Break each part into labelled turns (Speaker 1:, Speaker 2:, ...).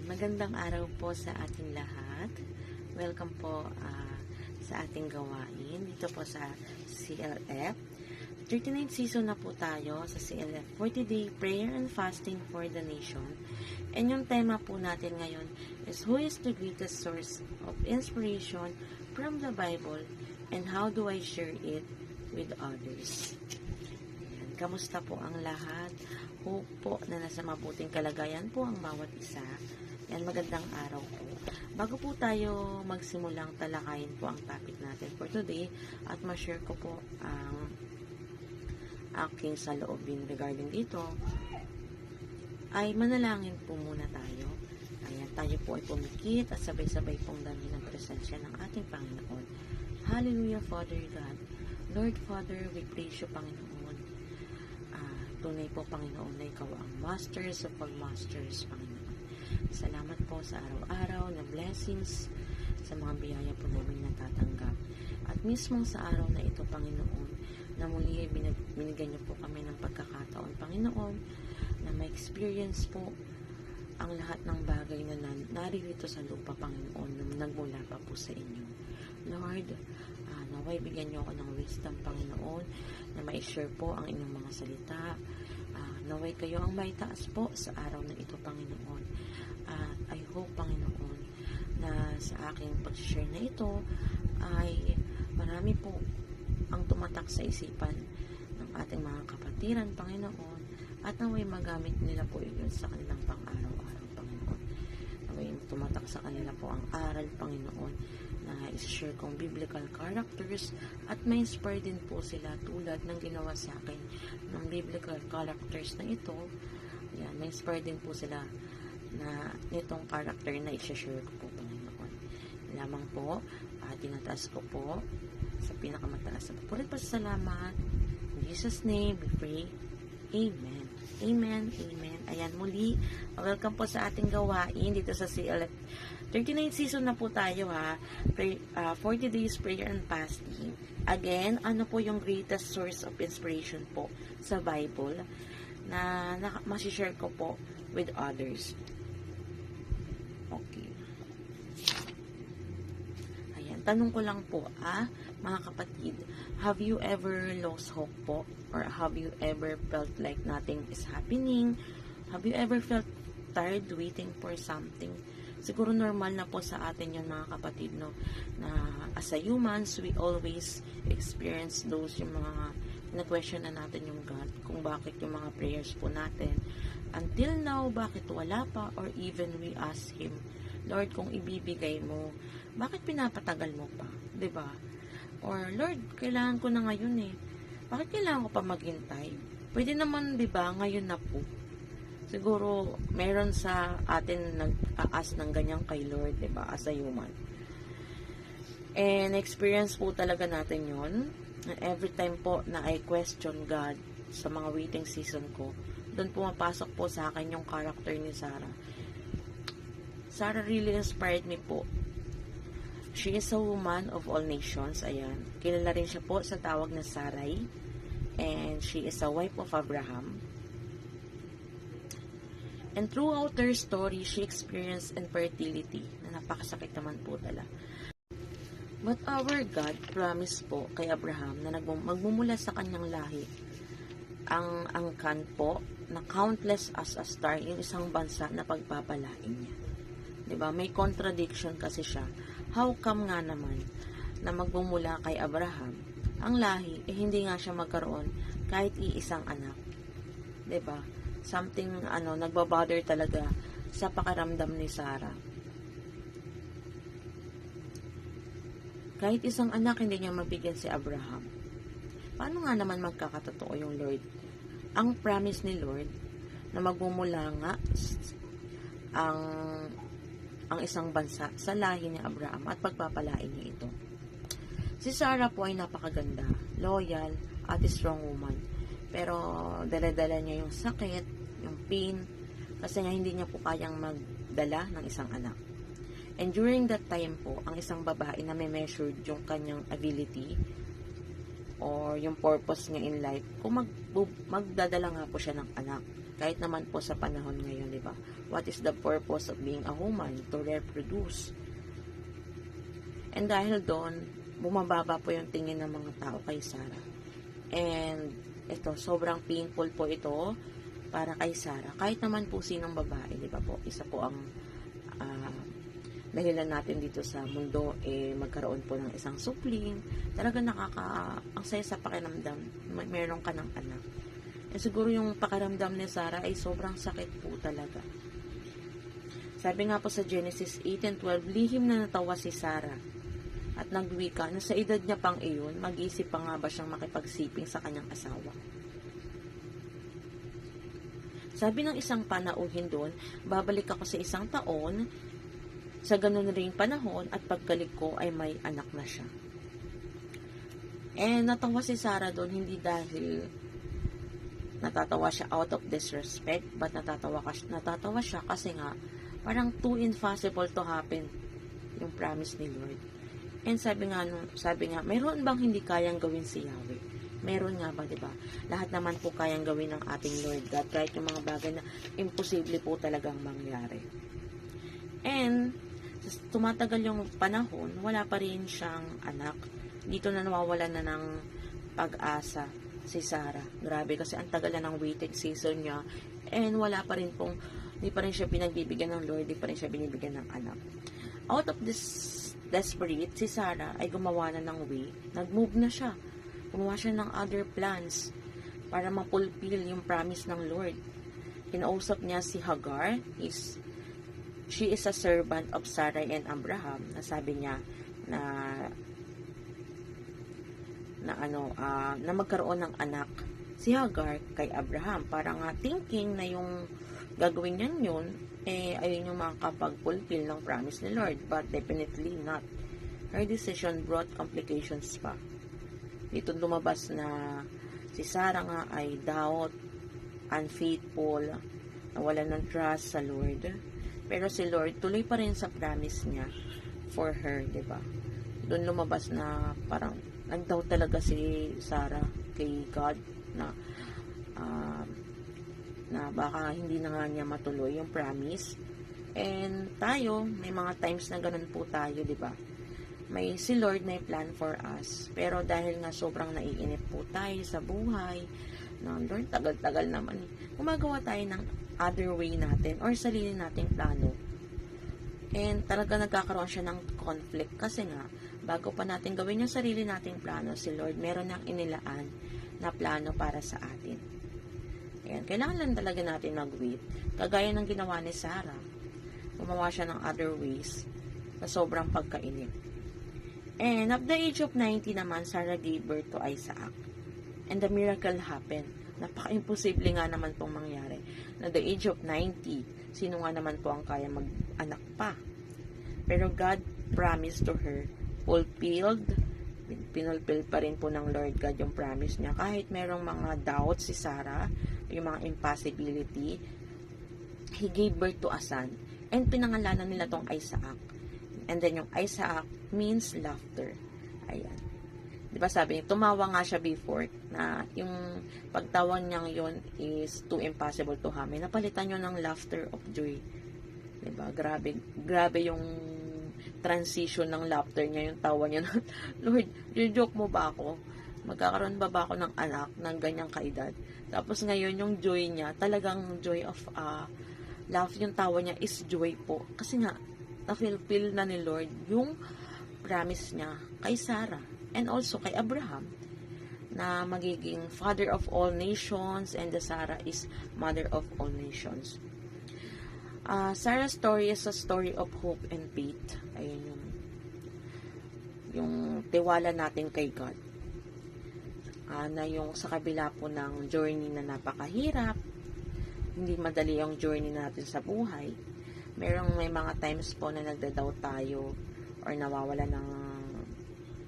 Speaker 1: Magandang araw po sa ating lahat. Welcome po sa ating gawain dito po sa CLF. 39th season na po tayo sa CLF, 40-day prayer and fasting for the nation. And yung tema po natin ngayon is who is the greatest source of inspiration from the Bible and how do I share it with others? Ayan, kamusta po ang lahat? Hope po na nasa mabuting kalagayan po ang bawat isa. Yan, magandang araw po. Bago po tayo magsimulang talakayin po ang topic natin for today at ma-share ko po ang aking saloobin regarding dito, ay manalangin po muna tayo. Ayan, tayo po ay pumikit at sabay-sabay pong dami ng presensya ng ating Panginoon. Hallelujah, Father God. Lord Father, we praise you, Panginoon. Tunay po, Panginoon, na ikaw ang masters of all masters, Panginoon. Salamat po sa araw-araw na blessings, sa mga biyaya po namin natatanggap. At mismo sa araw na ito, Panginoon, na muli binigyan niyo po kami ng pagkakataon, Panginoon, na ma-experience po ang lahat ng bagay na naririto sa lupa, Panginoon, na nagmula pa po sa inyo. Lord, naway bigyan niyo ako ng wisdom, Panginoon, na ma-share po ang inyong mga salita. Naway kayo ang maitaas po sa araw na ito, Panginoon. At I hope, Panginoon, na sa aking pag-share na ito ay marami po ang tumatak sa isipan ng ating mga kapatiran, Panginoon, at naway magamit nila po iyon sa kanilang pang-araw-araw, Panginoon. Naway tumatak sa kanila po ang aral, Panginoon, na i-share kong biblical characters at ma-inspire din po sila tulad ng ginawa sa akin ng biblical characters na ito. Yan, ma-inspire din po sila na nitong character na i-share ko po, Panginoon. Lamang po, tinataas ko po sa pinakamataas na papulit pasasalamat. In Jesus' name we pray. Amen. Amen. Amen. Ayan, muli, welcome po sa ating gawain dito sa CLF. 39th season na po tayo, 40 days prayer and fasting. Again, ano po yung greatest source of inspiration po sa Bible na masishare ko po with others. Okay. Ayan, tanong ko lang po, mga kapatid, have you ever lost hope po? Or have you ever felt like nothing is happening? Have you ever felt tired waiting for something? Siguro normal na po sa atin yun, mga kapatid, no? Na as a humans, we always experience those, yung mga na-question na natin yung God, kung bakit yung mga prayers po natin. Until now, bakit wala pa? Or even we ask Him, Lord, kung ibibigay mo, bakit pinapatagal mo pa? 'Di ba? Or, Lord, kailangan ko na ngayon eh. Bakit kailangan ko pa maghintay? Pwede naman, 'di ba, ngayon na po. Siguro, meron sa atin nag-aas ng ganyan kay Lord, 'di ba, as a human. And experience po talaga natin 'yon. Every time po na I question God sa mga waiting season ko, doon pumapasok po sa akin yung character ni Sarah. Sarah really inspired me po. She is a woman of all nations. Ayan. Kilala rin siya po sa tawag na Sarai. And she is a wife of Abraham. And throughout her story, she experienced infertility na napakasakit naman po talaga. But our God promised po kay Abraham na magmumula sa kanyang lahi ang angkan po na countless as a star, yung isang bansa na pagpapalain niya. Diba? May contradiction kasi siya. How come nga naman na magmumula kay Abraham ang lahi, hindi nga siya magkaroon kahit iisang anak? Diba? Something, nagbabother talaga sa pakaramdam ni Sarah. Kahit isang anak, hindi niya mabigyan si Abraham. Paano nga naman magkakatotoo yung Lord? Ang promise ni Lord na magmumula nga ang isang bansa sa lahi ni Abraham at pagpapalain niya ito. Si Sarah po ay napakaganda, loyal, at strong woman. Pero dala-dala niya yung sakit, yung pain, kasi nga hindi niya po kayang magdala ng isang anak. And during that time po, ang isang babae na may measured yung kanyang ability or yung purpose niya in life, kung magdadala nga po siya ng anak. Kahit naman po sa panahon ngayon, di ba? What is the purpose of being a woman? To reproduce. And dahil doon, bumababa po yung tingin ng mga tao kay Sarah. And ito, sobrang painful po ito para kay Sarah. Kahit naman po sinong babae, di ba po? Isa po ang dahilan natin dito sa mundo, magkaroon po ng isang supling. Talaga ang saya sa pakiramdam, meron ka ng anak. Siguro yung pakiramdam ni Sarah ay sobrang sakit po talaga. Sabi nga po sa Genesis 8:12, lihim na natawa si Sarah at nagwika na sa edad niya pang iyon, mag-isip pa nga ba siyang makipagsiping sa kanyang asawa. Sabi ng isang panauhin doon, babalik ako sa isang taon, sa ganun ring panahon, at pagkalik ko ay may anak na siya. Natawa si Sarah doon, hindi dahil natatawa siya out of disrespect, but natatawa siya kasi nga, parang too impossible to happen yung promise ni Lord. And sabi nga, mayroon bang hindi kayang gawin si Yahweh? Meron nga ba, diba? Lahat naman po kayang gawin ng ating Lord God, kahit yung mga bagay na imposible po talagang mangyari. And tumatagal yung panahon, wala pa rin siyang anak. Dito na nawawalan na ng pag-asa si Sarah. Grabe, kasi ang tagal na ng waiting season niya, and wala pa rin pong, di pa rin siya pinagbibigyan ng Lord, di pa rin siya binibigyan ng anak. Out of this desperate, si Sarah ay gumawa na ng way, nag-move na siya. Gumawa siya ng other plans para mapulfill yung promise ng Lord. Kinausap niya si Hagar, she is a servant of Sarai and Abraham, na sabi niya na magkaroon ng anak si Hagar kay Abraham, para nga thinking na yung gagawin niyan yun, ayun yung makakapag-fulfill ng promise ni Lord, but definitely not. Her decision brought complications pa. Dito lumabas na si Sarah nga ay doubt, unfaithful, nawalan ng trust sa Lord. Pero si Lord tuloy pa rin sa promise niya for her, diba? Doon lumabas na parang nag-doubt talaga si Sarah kay God na baka hindi na nga niya matuloy yung promise. And tayo, may mga times na ganun po tayo, diba? May si Lord na plan for us. Pero dahil nga sobrang naiinip po tayo sa buhay, Lord, tagal-tagal naman. Gumagawa tayo ng other way natin or sarili nating plano. And talaga nagkakaroon siya ng conflict kasi nga, bago pa natin gawin yung sarili nating plano, si Lord meron nang inilaan na plano para sa atin. Ayan, kailangan lang talaga natin mag-wait. Kagaya ng ginawa ni Sarah, gumawa siya ng other ways sa sobrang pagkainip. And at the age of 90 naman, Sarah gave birth to Isaac. And the miracle happened. Napaka-imposible nga naman pong mangyari. At the age of 90, sino nga naman po ang kaya mag-anak pa? Pero God promised to her, fulfilled, pinulfill pa rin po ng Lord God yung promise niya. Kahit merong mga doubts si Sarah, yung mga impossibility, He gave birth to a son. And pinangalanan nila tong Isaac. And then yung Isaac means laughter. Ayan. Diba sabi niya, tumawa nga siya before na yung pagtawan niyang yun is too impossible to happen. Napalitan niyo ng laughter of joy. Diba? Grabe yung transition ng laughter niya, yung tawa niya. Lord, joke mo ba ako? Magkakaroon ba ako ng anak ng ganyang kaedad? Tapos ngayon yung joy niya, talagang joy of laugh, yung tawa niya is joy po. Kasi nga, na-fulfill na ni Lord yung promise niya kay Sarah and also kay Abraham na magiging father of all nations, and the Sarah is mother of all nations. Sarah's story is a story of hope and faith. Ayun yung tiwala natin kay God. Na yung sa kabila po ng journey na napakahirap, hindi madali yung journey natin sa buhay. May mga times po na nagda-doubt tayo or nawawala ng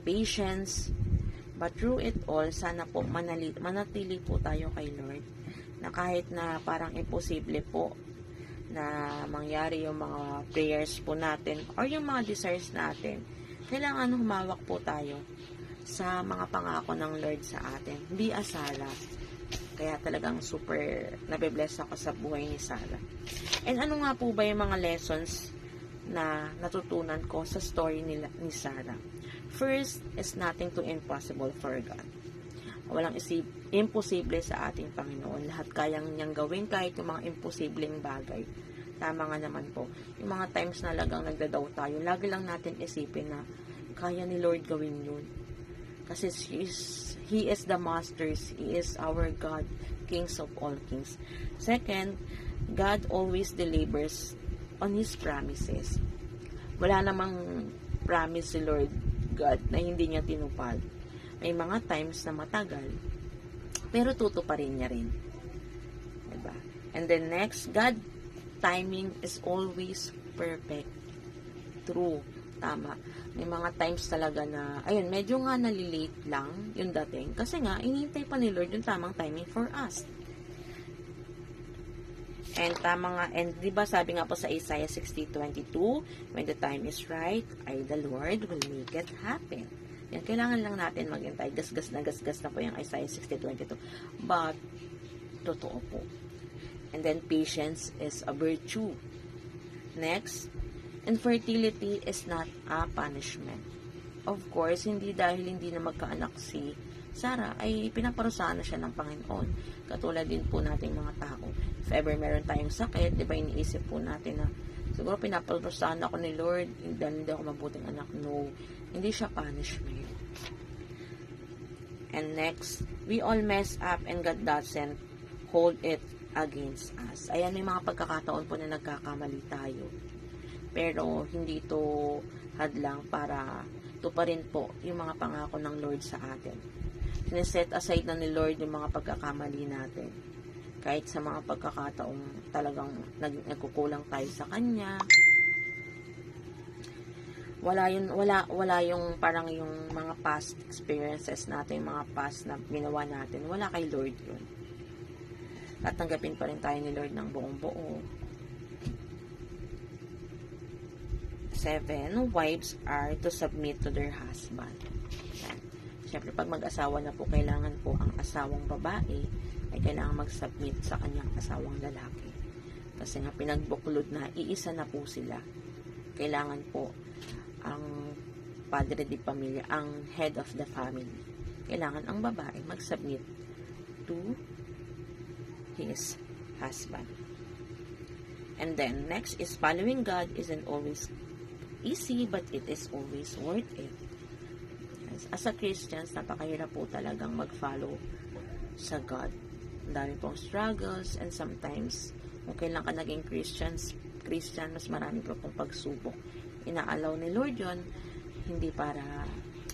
Speaker 1: patience. But through it all, sana po manatili po tayo kay Lord, na kahit na parang imposible po na mangyari yung mga prayers po natin or yung mga desires natin, kailangan humawak po tayo sa mga pangako ng Lord sa atin. Be a Sarah. Kaya talagang super nabe-bless ako sa buhay ni Sarah. And ano nga po ba yung mga lessons na natutunan ko sa story ni Sarah? First is nothing too impossible for God. Walang imposible sa ating Panginoon. Lahat kayang niyang gawin, kahit yung mga imposibleng bagay. Tama nga naman po. Yung mga times na lagang nagdadaw tayo, lagi lang natin isipin na kaya ni Lord gawin yun. Kasi He is the Masters. He is our God, Kings of all kings. Second, God always delivers on His promises. Wala namang promise si Lord God na hindi niya tinupad. May mga times na matagal, pero tutuparin niya rin. Diba? And then next, God timing is always perfect. True. Tama. May mga times talaga na, ayun, medyo nga nalilate lang yung dating. Kasi nga, inintay pa ni Lord yung tamang timing for us. And tama nga, and diba sabi nga po sa Isaiah 60:22, when the time is right, the Lord will make it happen. Yan, kailangan lang natin maghintay. Gasgas na po yung Isaiah 60:22. But, totoo po. And then, patience is a virtue. Next, infertility is not a punishment. Of course, hindi dahil hindi na magkaanak si Sarah, ay pinaparusahan na siya ng Panginoon. Katulad din po nating mga tao. If ever meron tayong sakit, di ba iniisip po natin na siguro pinaparusahan ako ni Lord dahil hindi ako mabuting anak. No, hindi siya punishment. And next, we all mess up and God doesn't hold it against us. Ayan, may mga pagkakataon po na nagkakamali tayo. Pero hindi ito hadlang para tuparin po yung mga pangako ng Lord sa atin. Sineset aside na ni Lord yung mga pagkakamali natin. Kahit sa mga pagkakataong talagang nagkukulang tayo sa Kanya. Wala yung parang yung mga past experiences natin, mga past na ginawa natin. Wala kay Lord yun. At tanggapin pa rin tayo ni Lord ng buong buo. 7, wives are to submit to their husband. Yan. Siyempre, pag mag-asawa na po, kailangan po ang asawang babae ay kailangan mag-submit sa kanyang asawang lalaki. Kasi nga, pinagbuklod na, iisa na po sila. Kailangan po ang padre di pamilya, ang head of the family. Kailangan ang babae mag-submit to his husband. And then, next is following God isn't always easy, but it is always worth it. As a Christians, napakahirap po talagang mag-follow sa God. Ang dami pong struggles, and sometimes, kung kailan ka naging Christian, mas marami po pong pagsubok. Inaalaw ni Lord yun, hindi para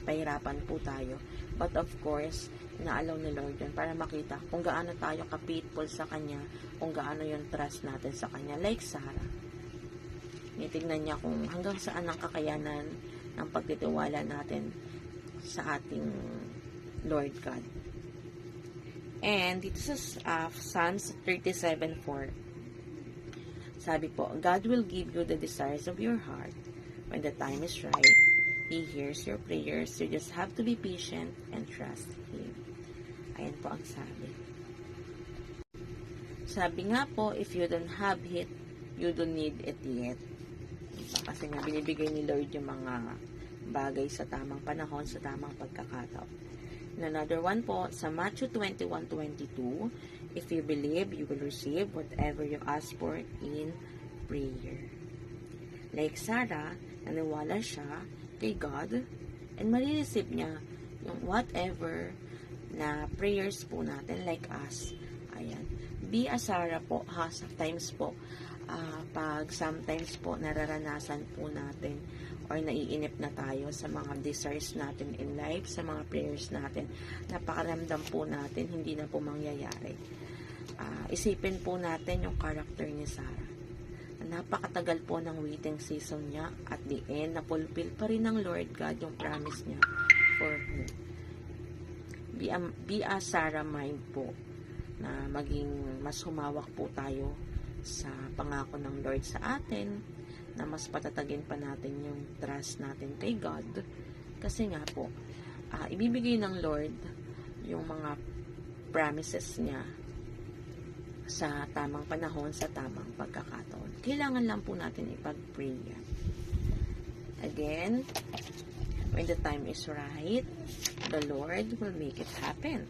Speaker 1: pahirapan po tayo. But of course, inaalaw ni Lord yun para makita kung gaano tayo ka-faithful sa Kanya, kung gaano yung trust natin sa Kanya. Like Sarah. Tingnan niya kung hanggang saan ang kakayanan ng pagtitiwala natin sa ating Lord God. And dito sa Psalms 37:4, sabi po, God will give you the desires of your heart. When the time is right, He hears your prayers. You just have to be patient and trust Him. Ayan po ang sabi. Sabi nga po, if you don't have it, you don't need it yet. Kasi nga, binibigay ni Lord yung mga bagay sa tamang panahon, sa tamang pagkakataon. And another one po, sa Matthew 21:22, if you believe, you will receive whatever you ask for in prayer. Like Sarah, naniwala siya kay God, and marireceive niya yung whatever na prayers po natin, like us. Ayan. Be a Sarah po, ha, sometimes po, pag sometimes po nararanasan po natin or naiinip na tayo sa mga desires natin in life, sa mga prayers natin, napakaramdam po natin, hindi na po mangyayari. Isipin po natin yung character ni Sarah. Napakatagal po ng waiting season niya, at the end, napulpil pa rin ng Lord God yung promise niya for her. Be a Sarah mind po, na maging mas humawak po tayo sa pangako ng Lord sa atin, na mas patatagin pa natin yung trust natin kay God. Kasi nga po, ibibigay ng Lord yung mga promises niya sa tamang panahon, sa tamang pagkakataon. Kailangan lang po natin ipag-pray yan. Again, when the time is right, the Lord will make it happen.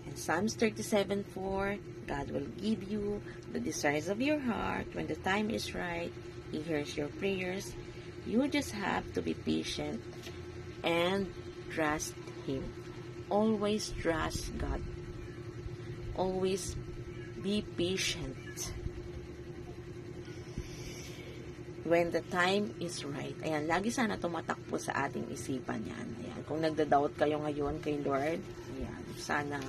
Speaker 1: And Psalms 37:4, God will give you the desires of your heart. When the time is right, He hears your prayers. You just have to be patient and trust Him. Always trust God. Always be patient. When the time is right. Ayan, lagi sana tumatakbo sa ating isipan yan. Ayan, kung nagda-doubt kayo ngayon kay Lord, ayan, sana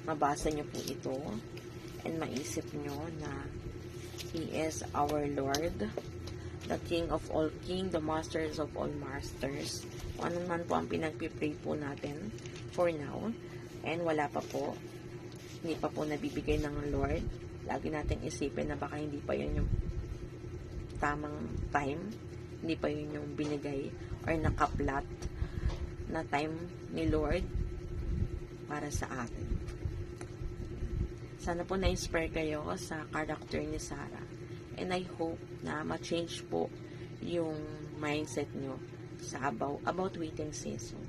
Speaker 1: mabasa nyo po ito and maisip nyo na He is our Lord, the King of all King, the Masters of all Masters. Kung ano man po ang pinagpipray po natin for now, and wala pa po, hindi pa po nabibigay ng Lord, lagi natin isipin na baka hindi pa yun yung tamang time, hindi pa yun yung binigay or nakaplat na time ni Lord para sa atin. Sana po na-inspire kayo sa character ni Sarah, and I hope na ma-change po yung mindset nyo sa about waiting season.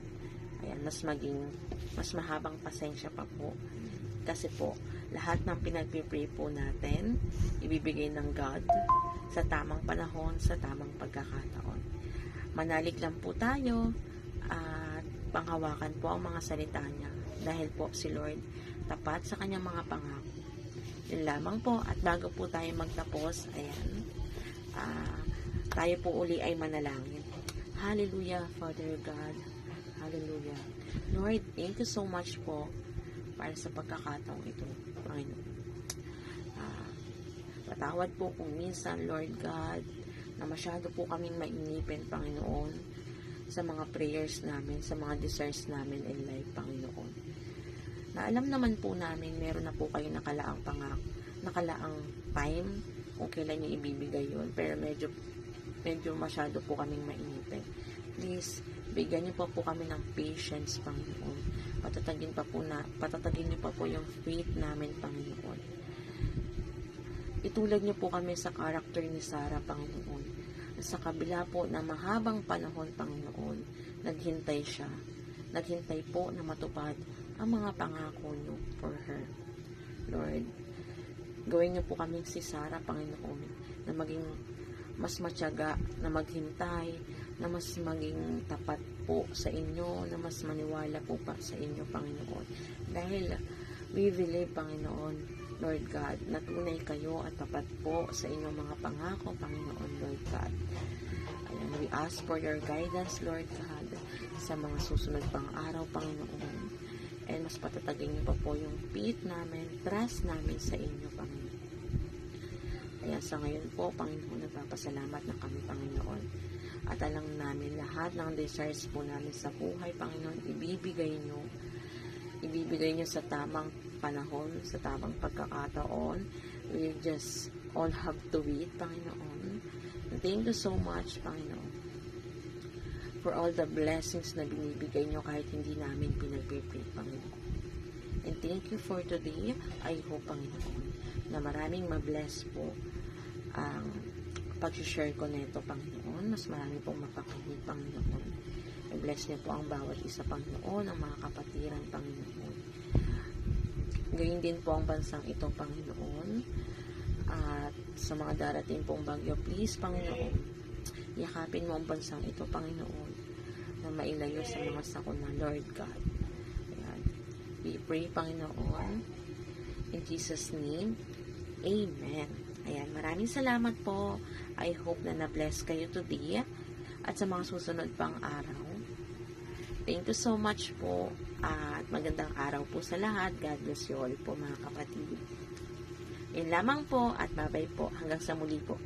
Speaker 1: Ayan, mas mahabang pasensya pa po. Kasi po, lahat ng pinagpipray po natin, ibibigay ng God sa tamang panahon, sa tamang pagkakataon. Manalig lang po tayo at panghawakan po ang mga salita niya. Dahil po si Lord tapat sa kanyang mga pangako. Yun lamang po. At bago po tayo magtapos, ayan, tayo po uli ay manalangin. Hallelujah, Father God. Hallelujah. Lord, thank you so much po para sa pagkakataong ito, Panginoon. Patawad po kung minsan, Lord God, na masyado po kaming mainipin, Panginoon, sa mga prayers namin, sa mga desires namin in life, Panginoon. Na alam naman po namin, meron na po kayo nakalaang time kung kailan niyo ibibigay yun, pero medyo masyado po kaming mainipin. Please, bigyan niyo po kami ng patience, Panginoon. Patatagin niyo pa po yung faith namin, Panginoon. Itulad niyo po kami sa character ni Sarah, Panginoon. Sa kabila po na mahabang panahon, Panginoon, naghintay siya. Naghintay po na matupad ang mga pangako niyo for her. Lord, gawin niyo po kaming si Sarah, Panginoon, na maging mas matyaga, na maghintay, na mas maging tapat po sa inyo, na mas maniwala po pa sa inyo, Panginoon. Dahil we believe, Panginoon, Lord God, na tunay kayo at tapat po sa inyong mga pangako, Panginoon, Lord God. Ayan, we ask for your guidance, Lord God, sa mga susunod pang araw, Panginoon. And mas patatagin niyo pa po yung faith namin, trust namin sa inyo, Panginoon. Kaya sa ngayon po, Panginoon, nagpapasalamat na kami, Panginoon. At alam namin lahat ng desires po namin sa buhay, Panginoon, ibibigay nyo sa tamang panahon, sa tamang pagkakataon. We just all have to wait, Panginoon. And thank you so much, Panginoon, for all the blessings na binibigay nyo kahit hindi namin pinagpipray, Panginoon. And thank you for today. I hope, Panginoon, na maraming mabless po ang pag-share ko nito, Panginoon. Mas marami pong mapakinig, Panginoon. I-bless niyo po ang bawat isa, Panginoon, ang mga kapatiran, Panginoon. Gayun din po ang bansang ito, Panginoon. At sa mga darating pong bagyo, please, Panginoon, yakapin mo ang bansang ito, Panginoon, na mailayo sa mga sakuna, Lord God. Ayan. We pray, Panginoon, in Jesus' name, Amen. Ayan, maraming salamat po. I hope na na-bless kayo today at sa mga susunod pang araw. Thank you so much po at magandang araw po sa lahat. God bless you all po, mga kapatid. Yun lamang po at bye-bye po. Hanggang sa muli po.